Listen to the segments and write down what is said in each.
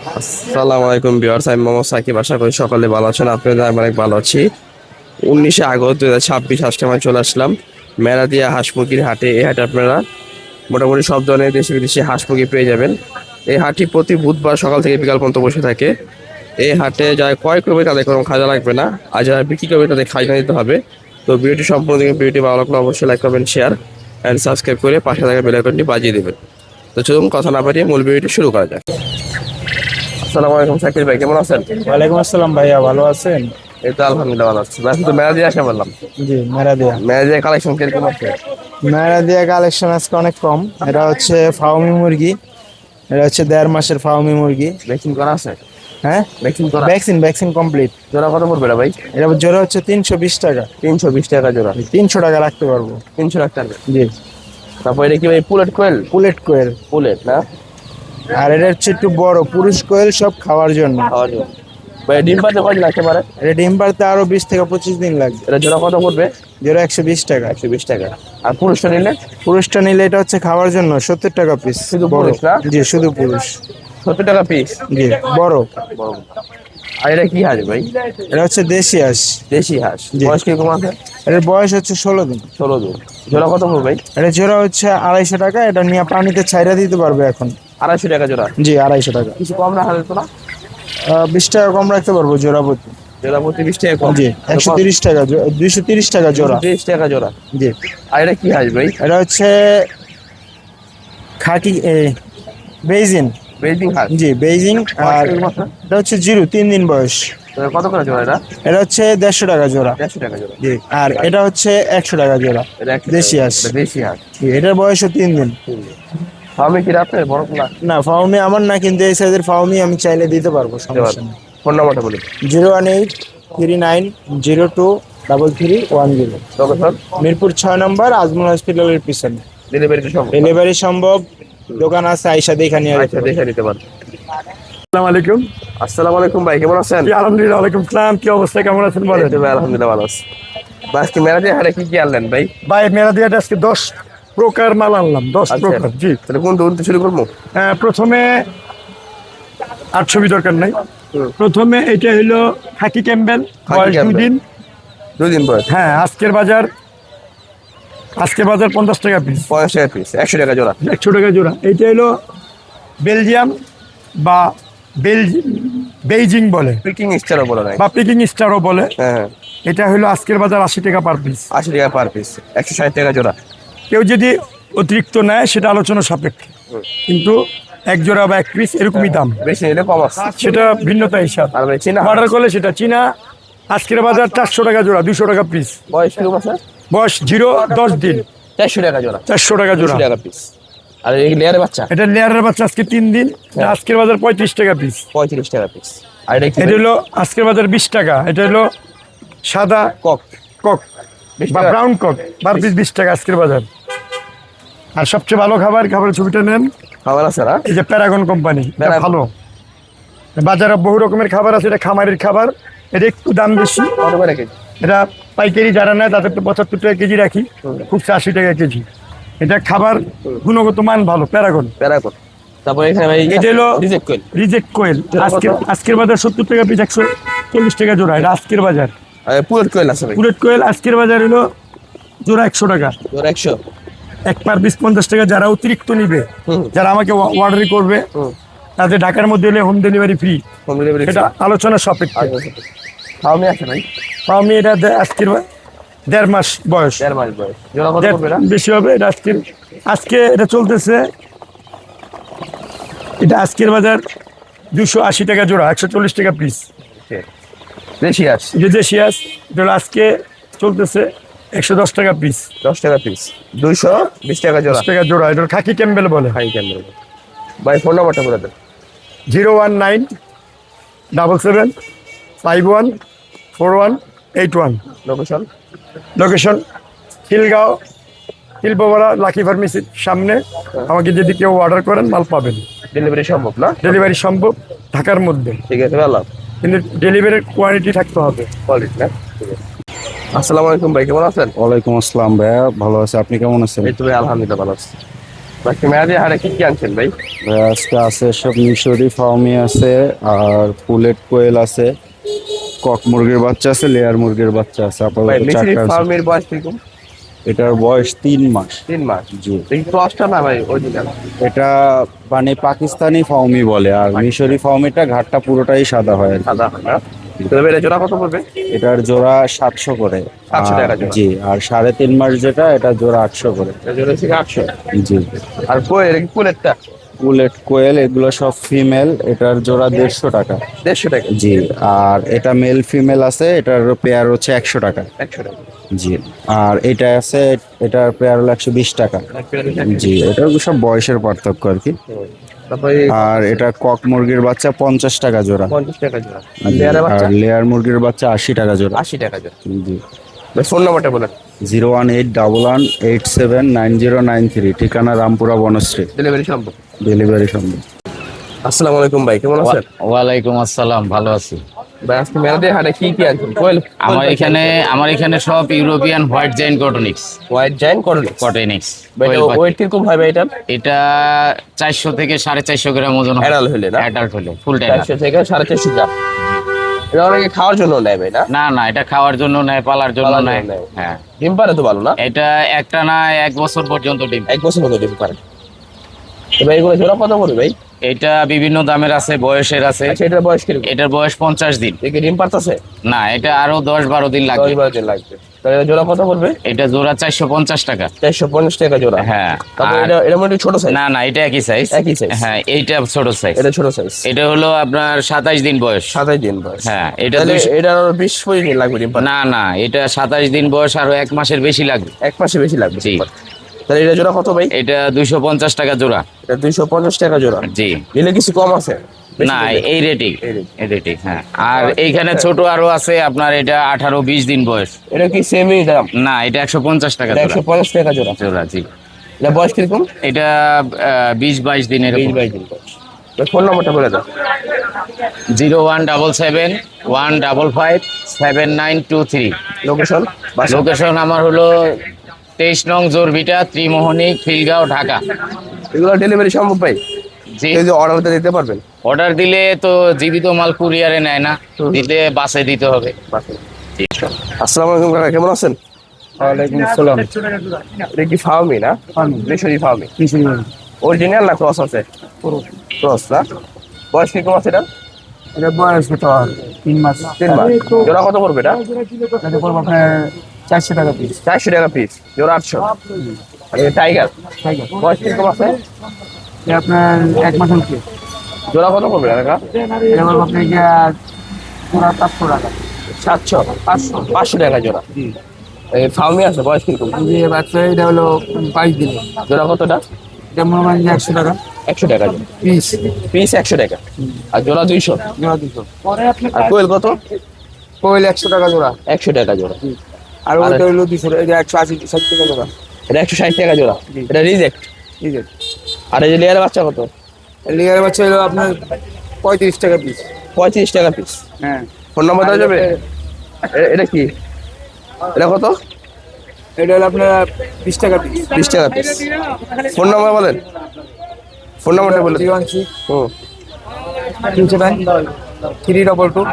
আসসালামু আলাইকুম ভিউয়ার্স, আমি মোহাম্মদ সাকিব। আশা করি সকলে ভালো আছেন। আপনাদের আমি অনেক ভালো আছি। 19 আগস্ট 2026 আজকে আমি চলে আসলাম মেরাদিয়া হাঁস মুরগির হাটে। এই হাটে আপনারা মোটামুটি সব ধরনের দেশি বিদেশি হাঁস মুরগি পেয়ে যাবেন। এই হাটটি প্রতি বুধবার সকাল থেকে বিকাল পর্যন্ত বসে থাকে। এই হাটে যারা ক্রয় করবে তাদের কোনো খাজা লাগবে না, আর যারা বিক্রি করবে তাদের খাজনা দিতে হবে। তো ভিডিওটি সম্পূর্ণ দেখবেন। ভিডিওটি ভালো লাগলে অবশ্যই লাইক করবেন, শেয়ার অ্যান্ড সাবস্ক্রাইব করে পাশে থাকা বেল আইকনটি বাজিয়ে দেবেন। তো চলুন কথা না বাড়িয়ে মূল ভিডিওটি শুরু করা যাক। আসসালামু আলাইকুম শাকির ভাই, কেমন আছেন? ওয়ালাইকুম আসসালাম ভাইয়া, ভালো আছেন? এই তো আলহামদুলিল্লাহ ভালো আছি। ভাই শুধু মেলা দিয়ে আসা বললাম, জি, মেরাদিয়া। মেলা দিয়ে কালেকশন কিরকম আছে? মেরাদিয়া কালেকশন আজকে অনেক কম। এটা হচ্ছে ফাউমি মুরগি, এটা হচ্ছে 1.5 মাসের ফাউমি মুরগি। ভ্যাকসিন করা আছে? হ্যাঁ, ভ্যাকসিন করা? Vaccine complete. জোড়া কত পড়বে এটা ভাই? এটা জোড়া হচ্ছে 320 টাকা। 320 টাকা জোড়া? 300 টাকা রাখতে পারবো। 300 রাখতে পারবে? জি, তারপর এটা কি ভাই পুলেট কোয়েল? পুলেট কোয়েল। পুলেট না? আর এটা হচ্ছে একটু বড় পুরুষ কোয়েল, সব খাওয়ার জন্য। খাওয়ার জন্য। ভাই ডিম পাতে কয়দিন লাগতে পারে? এটা ডিম পাড়তে আরো 20 থেকে 25 দিন লাগবে। এটা জোড়া কত পড়বে? জোড়া 120 টাকা। 120 টাকা। আর পুরুষটা নিলে? পুরুষটা নিলে এটা হচ্ছে খাওয়ার জন্য 70 টাকা পিস। শুধু বড়, পুরুষ না? জি শুধু পুরুষ। 70 টাকা পিস? জি, বড়। বড়। আর এটা কি হাঁস ভাই? এটা হচ্ছে দেশি হাঁস। দেশি হাঁস। জি। বয়স কিরকম আছে? এটার বয়স হচ্ছে 16 দিন। 16 দিন। জোড়া কত পড়বে ভাই? এটা জোড়া হচ্ছে 250 টাকা। এটা নিয়ে পানিতে ছাইরা দিতে পারবে এখন। 250 টাকা জোড়া? জি, 250 টাকা। কিছু কম রাখা যেত না? 20 টাকা কম রাখতে পারবো জোড়া প্রতি। জোড়া প্রতি 20 টাকা কম? জি, 130 টাকা 230 টাকা জোড়া। 30 টাকা জোড়া? জি। আর এটা কি হাঁস ভাই? এটা হচ্ছে খাকি বেইজিং। বেজিং হাঁস? জি, বেইজিং। আর এটা হচ্ছে 3 দিন বয়স। তো কত করে জোড়া এটা? এটা হচ্ছে 150 টাকা জোড়া। 150 টাকা জোড়া? জি। আর এটা হচ্ছে 100 টাকা জোড়া। এটা 100 দেশি টাকা। হাঁস। এটা দেশি হাঁস? জি, এটার বয়সও 3 দিন। আমি কি রাতে বড় না? না, ফাউমি আমার না, কিন্তু এই সাইজের ফাউমি আমি চাইলে দিতে পারবো, সমস্যা নেই। ফোন নাম্বারটা বলুন। 01839033310। লোকেশন? মিরপুর 6 নম্বর আজমল হসপিটালের পিছনে। ডেলিভারি তো সম্ভব? ডেলিভারি সম্ভব। দোকান আছে, আইসা দেখে নিয়ে যেতে আচ্ছা, পারবে। দেখে নিতে পারেন। আসসালামু আলাইকুম। আসসালামু আলাইকুম ভাই, কেমন আছেন? জি, আলহামদুলিল্লাহ। ওয়ালাইকুম সালাম। কি অবস্থা, কেমন আছেন বলেন? এই তো ভাই আলহামদুলিল্লাহ ভালো আছি। আজকে মেরাজে হাটে কি কি আনলেন ভাই? ভাই, মেরাদিয়াতে আজকে 10 প্রকার মাল আনলাম। 10 আচ্ছা, প্রকার। জি। তাহলে কোন দৌড় শুরু করবো? প্রথমে আর ছবি দরকার নাই। প্রথমে এটা হলো খাকি ক্যাম্বেল, খাকি বয়স 2 ক্যাম্বেল। দিন। 2 দিন পরে? হ্যাঁ, আজকের বাজার 50 টাকা পিস। 50 টাকা পিস? 100 টাকা জোড়া? 100 টাকা জোড়া। এইটা হলো বেলজিয়াম বা বেইজিং বলে, পিকিং স্টারও বলে নাই? বা পিকিং স্টারও বলে। হ্যাঁ। এটা হলো আজকের বাজার 80 টাকা পার পিস। 80 টাকা পার পিস? 160 টাকা জোড়া? কেউ যদি অতিরিক্ত নেয় সেটা আলোচনা সাপেক্ষে, কিন্তু এক জোড়া বা এক পিস এরকমই দাম। বেশি নিলে কম আছে? সেটা ভিন্নতা হিসাব। আর ভাই চীনা অর্ডার করলে সেটা চীনা আজকের বাজার 400 টাকা জোড়া, 200 টাকা পিস। বয়স কিরকম আছে? বয়স 0-10 দিন, 400 টাকা জোড়া? 400 টাকা জোড়া। 200 টাকা পিস। আর এই লেয়ারের বাচ্চা? এটা লেয়ারের বাচ্চা, আজকে 3 দিন, আজকের বাজার 35 টাকা পিস। 35 টাকা পিস। আর এটা কি? এটা হলো আজকের বাজার 20 টাকা। এটা হলো সাদা কক? কক 20 বা টাকা? ব্রাউন কক, পার পিস 20 টাকা আজকের বাজার। আর সবচেয়ে ভালো খাবারের ছবিটা নেন। খাবার আছে না? এই যে প্যারাগন কোম্পানি, এটা প্যারাগন। ভালো। বাজারে বহু রকমের খাবার আছে, এটা খামারের খাবার, এটা একটু দাম বেশি। কত করে কেজি? এটা পাইকারি যারা নেয় তাদের তো 75 টাকা কেজি রাখি, খুব 80 টাকা কেজি। এটা খাবার গুণগত মান ভালো, প্যারাগন। প্যারাগন। তারপর এখানে ভাই এটা হলো রিজেক্ট কোয়েল? রিজেক্ট কোয়েল, আজকের বাজার 70 টাকা পিস, 140 টাকা জোড়া। এটা আজকের বাজার। আর পুলেট কোয়েল আছে ভাই? বুলেট কোয়েল আজকের বাজার হলো জোড়া 100 টাকা। জোড়া 100? এক পার পিস 50 টাকা। যারা অতিরিক্ত নিবে, যারা আমাকে অর্ডার করবে, তাদের ঢাকার মধ্যে হলে home delivery free. Home delivery? এটা আলোচনা সাপেক্ষে। খাওয়ামি আছে ভাই? আমি এটা আজকের 1.5 মাস বয়স। 1.5 মাস বয়স। জোড়া কত পড়বে না? বেশি হবে। এটা আজকে এটা চলতেছে, এটা আজকের বাজার 280 টাকা জোড়া, 140 টাকা পিস। দেশি হাঁস? যে দেশি হাঁস, এটা হলো আজকে চলতেছে 110 টাকা পিস। 10 টাকা পিস? 220 টাকা জোড়া? 10 টাকা জোড়া। এটা খাকি ক্যাম্বেল বলে। হাই ক্যামেরা ভাই, ফোন নাম্বারটা বলে দেন। 01977514181। লোকেশন? লোকেশন খিলগাঁও, শিল্পপাড়া, লাকি ফার্মেসির সামনে। আমাকে যদি কেউ অর্ডার করেন মাল পাবেন। ডেলিভারি সম্ভব না? ডেলিভারি সম্ভব ঢাকার মধ্যে, ঠিক আছে ভালো। কিন্তু ডেলিভারির কোয়ালিটি থাকতে হবে। কোয়ালিটি না? ঠিক আছে। আসসালামু আলাইকুম ভাই, কেমন আছেন? ওয়ালাইকুম আসসালাম ভাইয়া, ভালো আছে। আপনি কেমন আছেন? এই তো ভাই আলহামদুলিল্লাহ ভালো আছি। বাকি মেয়াদি হারে কি কি আনছেন ভাই? আজকে আছে সব মিশরি ফার্মি আছে, আর পুলেট কোয়েল আছে, কক মুরগির বাচ্চা আছে, লেয়ার মুরগির বাচ্চা আছে। ভাই আপাতত মিশরি চারটা আছে। ফার্মের বয়স কিরকম? এটার বয়স 3 মাস। 3 মাস। জি। এই ক্রসটা না ভাই অরিজিনাল? এটা মানে পাকিস্তানি ফার্মি বলে, আর মিশরি ফার্মিটা ঘাটটা পুরোটাই সাদা হয় আর কি। সাদা হয় না? তবে এটা জোড়া কত পড়বে? এটার জোড়া 700 করে। 700 টাকা জোড়া। জি, আর 3.5 মাস যেটা, এটা জোড়া 800 করে। এটা জোড়া থেকে 800। জি। আর কই এটা কি পুলেটটা? পুলেট কোয়েল এগুলো সব ফিমেল, এটার জোড়া 150 টাকা। 150 টাকা। জি। আর এটা মেল ফিমেল আছে, এটার পেয়ার হচ্ছে 100 টাকা। 100 টাকা। জি। আর এটা আছে, এটার পেয়ার হলো 120 টাকা। জি, এটা সব বয়সের পার্থক্য আর কি। তারপরে আর এটা কক মুরগির বাচ্চা 50 টাকা জোড়া। 50 টাকা জোড়া। আর জি, লেয়ারের বাচ্চা আর লেয়ার মুরগির বাচ্চা 80 টাকা জোড়া। 80 টাকা জোড়া। জি। ভাই ফোন নাম্বারটা বলেন। 01811879093, ঠিকানা রামপুরা বনশ্রী। ডেলিভারি সম্ভব? ডেলিভারি সম্ভব। আসসালামু আলাইকুম ভাই, কেমন আছেন? ওয়ালাইকুম আসসালাম, ভালো আছি। ভাই আজকে মেয়াদি হারে কি কি আনছেন? কোয়েল আমার এখানে সব European white giant Coturnix. White giant করলে কটনিক্স ওয়েট কিরকম হয় ভাই এটা? এটা 400 থেকে 450 গ্রাম ওজন হয়। অ্যাডাল্ট হলে না? অ্যাডাল্ট হলে ফুল টাইম। 400 থেকে 450 গ্রাম। এটা অনেকে খাওয়ার জন্য নেয় ভাই না? না না, এটা খাওয়ার জন্য নেয়, পালার জন্য পালার জন্য নেয়। নেয়। হ্যাঁ, ডিম পারে তো ভালো না? এটা একটা না 1 বছর পর্যন্ত ডিম। 1 বছর মতো ডিম পারে। তো ভাই এগুলো জোড়া কত করে ভাই? এটা বিভিন্ন দামের আছে, বয়সের আছে। আচ্ছা এটার বয়স কিরকম? এটার বয়স 50 দিন। দেখে ডিম পারতেছে? না, এটা আরো 10-12 দিন লাগবে। 10-12 দিন লাগবে। তাহলে এটা জোড়া কত পড়বে? এটা জোড়া 450 টাকা। 450 টাকা জোড়া। হ্যাঁ। তারপর আর এটা এটা মনে হয় ছোট সাইজ? না না, এটা একই সাইজ। একই size? হ্যাঁ, এইটা ছোট সাইজ। এটা ছোট সাইজ। এটা হলো আপনার 27 দিন বয়স। 27 দিন বয়স। হ্যাঁ, এটা তাহলে 200 এটা আরো 20-25 দিন লাগবে ডিম পারতে? না না, এটা 27 দিন বয়স, আরো 1 মাসের বেশি লাগবে। 1 মাসে বেশি লাগবে। জি। তাহলে এটা জোড়া কত ভাই? এটা 250 টাকা জোড়া। এটা 250 টাকা জোড়া। জি। নিলে কিছু কম আছে? বেশি না, নিলে? এই রেটেই। এই rate। এই রেটেই, হ্যাঁ। আর এইখানে ছোট আরো আছে আপনার, এটা 18-20 দিন বয়স। এটা কি সেমই দাম? না, এটা 150 টাকা এটা জোড়া। 150 টাকা জোড়া। জোড়া, জি। এটা বয়স কিরকম? এটা 20-22 দিনের। 20-22 দিন বয়স। ফোন নম্বরটা বলে দাও। 01771557923। লোকেশন? লোকেশন আমার হলো 23 নং জোরভিটা, ত্রিমোহনী, খিলগাঁও, ঢাকা। এগুলো ডেলিভারি সম্ভব ভাই? জি। এই যে অর্ডারটা দিতে পারবেন? অর্ডার দিলে তো জীবিত মাল কুরিয়ারে নেয় না, দিতে বাসে দিতে হবে। আসসালামু আলাইকুম কাকা, কেমন আছেন? ওয়ালাইকুম আসসালাম। এটা কি ফার্মি না? মিশরি ফার্মি। অরিজিনাল না ক্রস আছে? ক্রস না? বয়স কিরকম আছে এটা? এটা বয়স কত? 3 মাস। 3 মাস। জোড়া কত পড়বে এটা? এটা পড়বে আপনার 400 টাকা পিস। 400 টাকা পিস। জোড়া 800। আর এটা টাইগার। বয়স কিরকম আছে? এটা আপনার 1 মাস হচ্ছে। জোড়া কত পড়বে কাকা? এটা পড়বে আপনার পুরা 700 টাকা। 700? 500 টাকা জোড়া। এই ফার্মি আছে, বয়স কিরকম? যে বাচ্চা এটা হলো 22 দিন। জোড়া কতটা? এটা মনে হয় 100 টাকা 100 টাকা জোড়া। পিস। পিস 100 টাকা। আর জোড়া 200। জোড়া 200। আর কোয়েল কত? কোয়েল 100 টাকা জোড়া। 100 টাকা জোড়া। আর ওটা হলো 200 এটা 180 60 টাকা জোড়া। এটা 160 টাকা জোড়া। এটা রিজেক্ট। ঠিক আছে। আর এই যে লেয়ারের বাচ্চা কত? লিগার বাচ্চা হলো আপনার 35 টাকা পিস। 35 টাকা পিস। হ্যাঁ। ফোন নাম্বার দেওয়া যাবে? এটা কি? এটা কত? এটা হলো আপনার 20 টাকা পিস। 20 টাকা পিস। ফোন নাম্বার বলেন। ফোন নাম্বারটা বলে দিন। 016 হুম। 27 322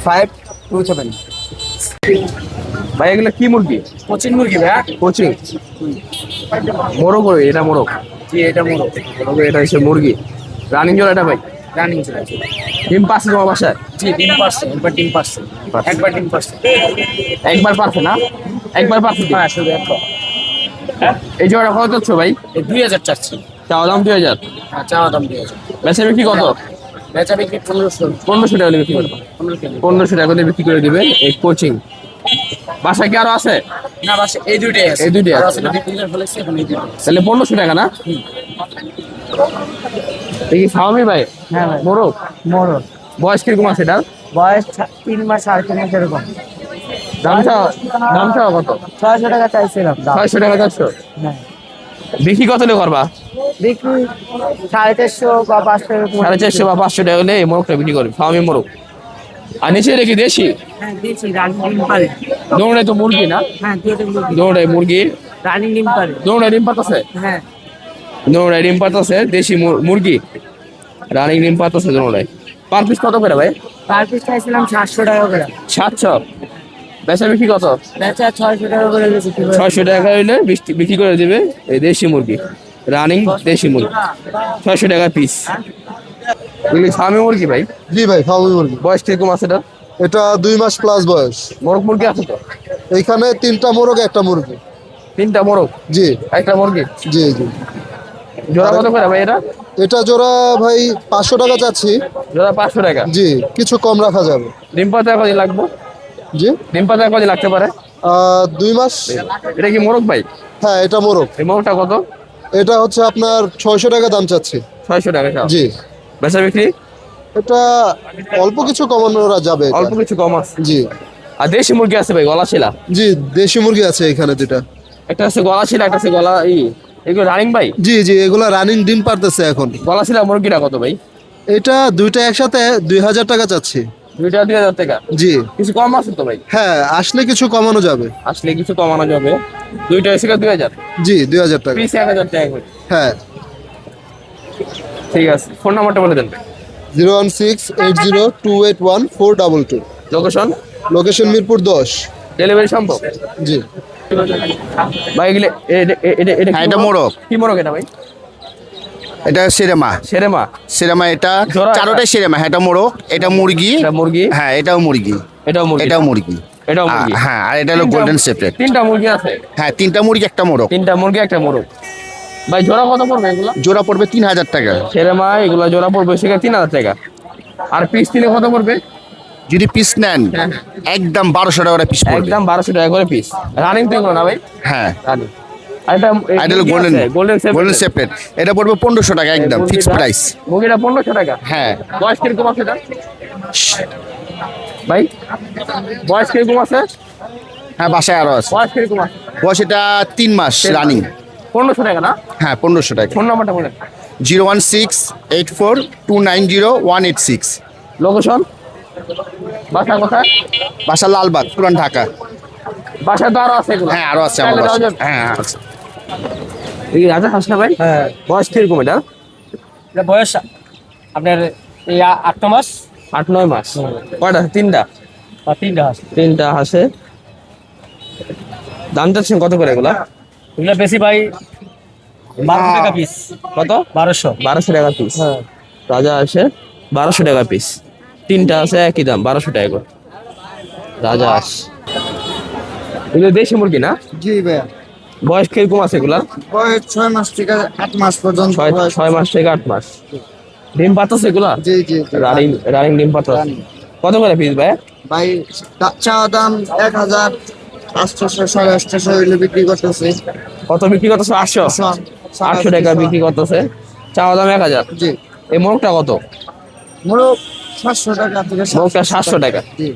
527। ভাই এগুলো কি মুরগি? কোচিং মুরগি ভাই। কোচিং? মোরগ করে, এটা মোরগ। জি, এটা মোরগ। মোরগ, এটা হচ্ছে মুরগি। রানিং জোড়া এটা ভাই? রানিং চলে আছে। ডিম পাচ্ছে তোমার বাসায়? জি, ডিম পারছে। একবার ডিম পারছে। একবার ডিম পারছে। একবার পারছে না? একবার পারছে? হ্যাঁ, শুধু একবার। এই জোড়া কত চাচ্ছ ভাই? এই 2000 চাচ্ছি। চাওয়া দাম 2000। হ্যাঁ, চাওয়া দাম 2000। বেচা বিক্রি কত? বেচা বিক্রি 1500। 1500 টাকা হলে বিক্রি করবো। 1500 টাকা দিয়ে বিক্রি করে দিবেন এই কোচিং। বাসায় কি আরো আছে? না, বাস এই দুইটাই আছে। এই দুইটাই আছে আর না? আসলে বিক্রির ফলেছে এখন এই দুইটাই। তাহলে 1500 টাকা না? এই কি ফার্মি ভাই? হ্যাঁ ভাই। মোরগ? মোরগ। বয়স কিরকম আছে এটা? বয়স 3 মাস 3.5 মাস এরকম। দামটা কত? 600 টাকা চাইছিলাম দাম। 600 টাকা 400। হ্যাঁ। বিক্রি কত হলে করবা? বিক্রি 450 বা 500 এরকম। 450 বা 500 টাকা হলে এই মোরগটা বিক্রি করবে, ফার্মি মোরগ। আর নিচে রেখে দেশি? হ্যাঁ, দিয়েছি রানিং ডিম পারে। দৌড়াই তো মুরগি না? হ্যাঁ, দুটো মুরগি। দৌড়াই মুরগি। রানী ডিম পারে। দোনোটা ডিম পাতাছে, হ্যাঁ দোনোটা ডিম পাতাছে, দেশি মুরগি রানিং ডিম পাতাছে দোনোটাই। পার পিস কত করে ভাই? পার পিস চাইছিলাম 700 টাকা করে। 700, বেচা বিক্রি কত? বেচা 600 টাকা করে বেশি। 600 টাকা হইলে বিক্রি করে দিবে এই দেশি মুরগি, রানিং দেশি মুরগি 600 টাকা পিস। এগুলি ফার্মি মুরগি ভাই? জি ভাই, ফার্মি মুরগি। বয়স কিরকম আছে এটা? এটা 2 মাস প্লাস বয়স। মোরগ মুরগি আছে তো? এইখানে 3টা মোরগ, একটা মুরগি। 3টা মোরগ, জি একটা মুরগি। জি জি। জোড়া কত করে ভাই এটা? এটা জোড়া ভাই 500 টাকা চাচ্ছি। জোড়া 500 টাকা। জি, কিছু কম রাখা যাবে। ডিম পাতা কদিন লাগবে? জি, ডিম পাতা কদিন লাগতে পারে? 2 মাস। এটা কি মোরগ ভাই? হ্যাঁ, এটা মোরগ। এই মোরগটা কত? এটা হচ্ছে আপনার 600 টাকা দাম চাচ্ছি। 600 টাকা চাও? জি। বেচা বিক্রি এটা অল্প কিছু কমানো যাবে এটা। অল্প কিছু কম আছে। জি আর দেশি মুরগি আছে ভাই, গলা ছিলা? জি, দেশি মুরগি আছে এখানে 2টা। একটা আছে গলা ছিলা, একটা আছে গলা এগুলো রানিং ভাই? জি জি, এগুলা রানিং ডিম পারতেছে এখন। গলা ছিলা মুরগিটা কত ভাই? এটা 2টা একসাথে 2000 টাকা চাচ্ছি। 2000 টাকা? জি। কিছু কম আছে তো ভাই? হ্যাঁ, আসলে কিছু কমানো যাবে। আসলে কিছু কমানো যাবে। দুইটা এসে 2000, জি, 2000 টাকা। পিস 1000 টাকা করে। হ্যাঁ। ঠিক আছে, ফোন নাম্বারটা বলে দেন। 01680281422। লোকেশন? লোকেশন মিরপুর 10। ডেলিভারি সম্ভব? জি। ভাই এগুলো হ্যাঁ, এটা মোরগ। কি মোরগ এটা ভাই? এটা সেরেমা। সেরেমা? সেরেমা এটা জোড়া? চারোটাই সেরেমা। হ্যাঁ, এটা মোরগ, এটা মুরগি। এটা মুরগি? হ্যাঁ, এটাও মুরগি। এটাও মুরগি? এটাও মুরগি। এটাও মুরগি? হ্যাঁ, আর এটা হলো গোল্ডেন সেপারেট। 3টা মুরগি আছে? হ্যাঁ, 3টা মুরগি, একটা মোরগ। 3টা মুরগি একটা মোরগ। ভাই জোড়া কত পড়বে এগুলো? জোড়া পড়বে 3000 টাকা। সেরেমা এগুলো জোড়া পড়বে সেখানে 3000 টাকা। আর পিস নিলে কত পড়বে? যদি পিস নেন একদম 1200 টাকা করে পিস পড়বে। একদম 1200 টাকা করে পিস। রানিং তো এগুলো না ভাই? হ্যাঁ, রানিং। আর এটা এটা হলো গোল্ডেন গোল্ডেন গোল্ডেন সেপারেট। এটা পড়বে 1500 টাকা একদম ফিক্সড প্রাইস। মুরগিটা 1500 টাকা? হ্যাঁ। বয়স কিরকম আছে এটা ভাই? বয়স কিরকম আছে? হ্যাঁ, বাসায় আরো আছে। বয়স কিরকম আছে? বয়স এটা 3 মাস রানিং। 1500 টাকা না? হ্যাঁ, 1500 টাকা। ফোন নাম্বারটা বলেন। 01684290186। লোকেশন? বাসা কোথায়? বাসা লালবাগ, পুরান ঢাকা। বাসা তো আরো আছে এগুলো? হ্যাঁ, আরো আছে আমার চাইলে বাসায়। দেওয়া যাবে? হ্যাঁ, আছে। এই রাজা হাঁস না ভাই? হ্যাঁ, বয়স কিরকম এটা? এটা বয়স আপনার এই 8 মাস 8-9 মাস। কয়টা? 3টা? আর 3টা আছে। 3টা হাঁসে। দাম চাচ্ছেন কত করে এগুলা? এগুলো বেশি ভাই 12 টাকা পিস। কত? 1200। 1200 টাকা পিস। রাজা আসে 1200 টাকা পিস। 3টা আছে একই দাম 1200 টাকা করে। রাজা হাঁস এগুলো দেশি মুরগি না? জি ভাইয়া। বয়স কিরকম আছে এগুলা? বয়স 6 মাস থেকে 8 মাস পর্যন্ত। 6 মাস থেকে 8 মাস। ডিম পাতাছে এগুলা? জি জি। রানিং রানিং ডিম পাতা। কত করে পিস ভাই? ভাই চাওয়া দাম 1000, 800, 850 হইলে বিক্রি করতেছে। কত বিক্রি করতেছে? 800? 800 টাকা বিক্রি করতেছে। চাওয়া দাম 1000। জি। এই মোরগটা কত? মোরগ 700 টাকা থেকে মোরগটা 700 টাকা। জি।